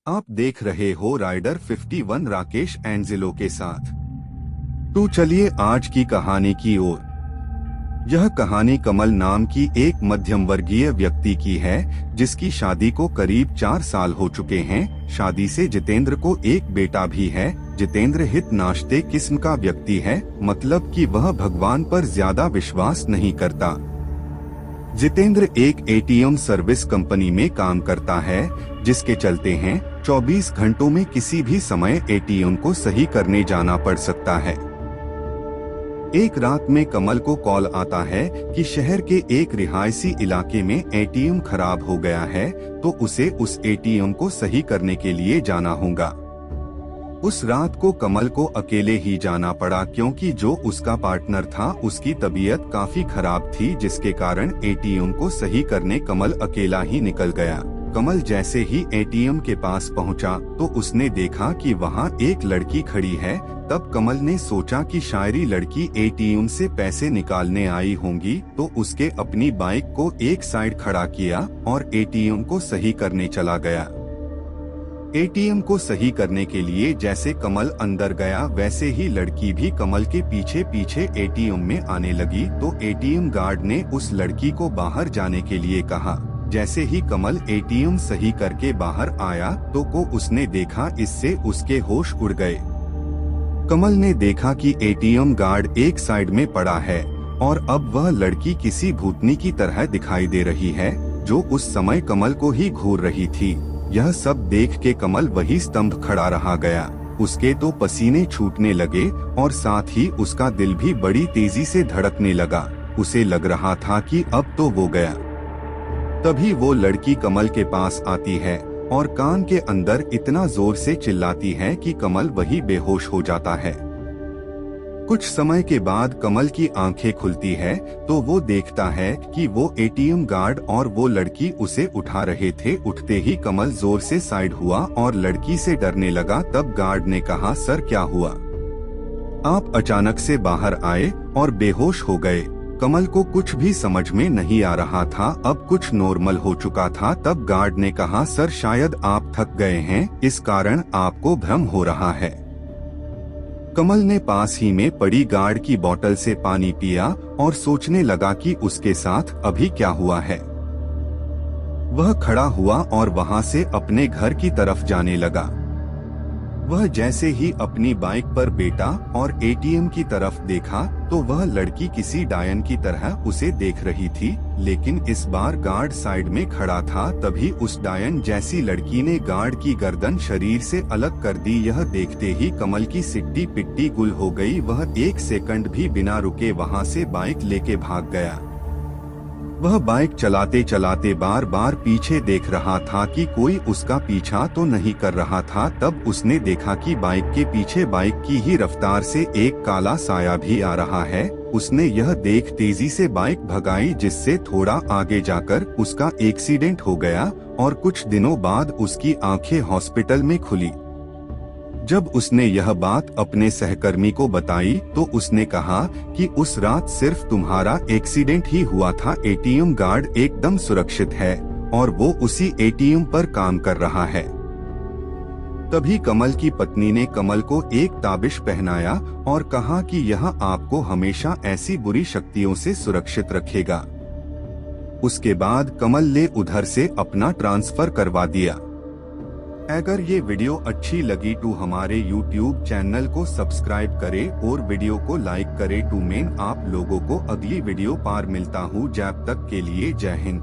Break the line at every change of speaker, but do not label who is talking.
आप देख रहे हो राइडर 51 राकेश एंजेलो के साथ। तो चलिए आज की कहानी की ओर। यह कहानी कमल नाम की एक मध्यम वर्गीय व्यक्ति की है, जिसकी शादी को करीब 4 साल हो चुके हैं। शादी से जितेंद्र को एक बेटा भी है। जितेंद्र हित नाश्ते किस्म का व्यक्ति है, मतलब कि वह भगवान पर ज्यादा विश्वास नहीं करता। जितेंद्र एक एटीएम सर्विस कंपनी में काम करता है, जिसके चलते हैं 24 घंटों में किसी भी समय एटीएम को सही करने जाना पड़ सकता है। एक रात में कमल को कॉल आता है कि शहर के एक रिहायशी इलाके में एटीएम खराब हो गया है, तो उसे उस एटीएम को सही करने के लिए जाना होगा। उस रात को कमल को अकेले ही जाना पड़ा, क्योंकि जो उसका पार्टनर था उसकी तबीयत काफी खराब थी, जिसके कारण एटीएम को सही करने कमल अकेला ही निकल गया। कमल जैसे ही एटीएम के पास पहुंचा तो उसने देखा कि वहां एक लड़की खड़ी है। तब कमल ने सोचा कि शायद लड़की एटीएम से पैसे निकालने आई होंगी, तो उसके अपनी बाइक को एक साइड खड़ा किया और एटीएम को सही करने चला गया। एटीएम को सही करने के लिए जैसे कमल अंदर गया, वैसे ही लड़की भी कमल के पीछे पीछे एटीएम में आने लगी। तो एटीएम गार्ड ने उस लड़की को बाहर जाने के लिए कहा। जैसे ही कमल एटीएम सही करके बाहर आया तो उसने देखा, इससे उसके होश उड़ गए। कमल ने देखा कि एटीएम गार्ड एक साइड में पड़ा है और अब वह लड़की किसी भूतनी की तरह दिखाई दे रही है, जो उस समय कमल को ही घूर रही थी। यह सब देख के कमल वही स्तंभ खड़ा रहा गया। उसके तो पसीने छूटने लगे और साथ ही उसका दिल भी बड़ी तेजी से धड़कने लगा। उसे लग रहा था कि अब तो वो गया। तभी वो लड़की कमल के पास आती है और कान के अंदर इतना जोर से चिल्लाती है कि कमल वही बेहोश हो जाता है। कुछ समय के बाद कमल की आंखें खुलती है तो वो देखता है कि वो एटीएम गार्ड और वो लड़की उसे उठा रहे थे। उठते ही कमल जोर से साइड हुआ और लड़की से डरने लगा। तब गार्ड ने कहा, सर क्या हुआ? आप अचानक से बाहर आए और बेहोश हो गए। कमल को कुछ भी समझ में नहीं आ रहा था, अब कुछ नॉर्मल हो चुका था। तब गार्ड ने कहा, सर शायद आप थक गए हैं, इस कारण आपको भ्रम हो रहा है। कमल ने पास ही में पड़ी गार्ड की बोतल से पानी पिया और सोचने लगा कि उसके साथ अभी क्या हुआ है। वह खड़ा हुआ और वहां से अपने घर की तरफ जाने लगा। वह जैसे ही अपनी बाइक पर बैठा और एटीएम की तरफ देखा तो वह लड़की किसी डायन की तरह उसे देख रही थी, लेकिन इस बार गार्ड साइड में खड़ा था। तभी उस डायन जैसी लड़की ने गार्ड की गर्दन शरीर से अलग कर दी। यह देखते ही कमल की सिट्टी पिट्टी गुल हो गई। वह एक सेकंड भी बिना रुके वहां से बाइक लेके भाग गया। वह बाइक चलाते चलाते बार बार पीछे देख रहा था कि कोई उसका पीछा तो नहीं कर रहा था। तब उसने देखा कि बाइक के पीछे बाइक की ही रफ्तार से एक काला साया भी आ रहा है। उसने यह देख तेजी से बाइक भगाई, जिससे थोड़ा आगे जाकर उसका एक्सीडेंट हो गया और कुछ दिनों बाद उसकी आंखें हॉस्पिटल में खुली। जब उसने यह बात अपने सहकर्मी को बताई तो उसने कहा कि उस रात सिर्फ तुम्हारा एक्सीडेंट ही हुआ था। एटीएम गार्ड एकदम सुरक्षित है और वो उसी एटीएम पर काम कर रहा है। तभी कमल की पत्नी ने कमल को एक ताबिश पहनाया और कहा कि यह आपको हमेशा ऐसी बुरी शक्तियों से सुरक्षित रखेगा। उसके बाद कमल ने उधर से अपना ट्रांसफर करवा दिया। अगर ये वीडियो अच्छी लगी तो हमारे YouTube चैनल को सब्सक्राइब करें और वीडियो को लाइक करें। टू मेन आप लोगों को अगली वीडियो पार मिलता हूँ। जब तक के लिए जय हिंद।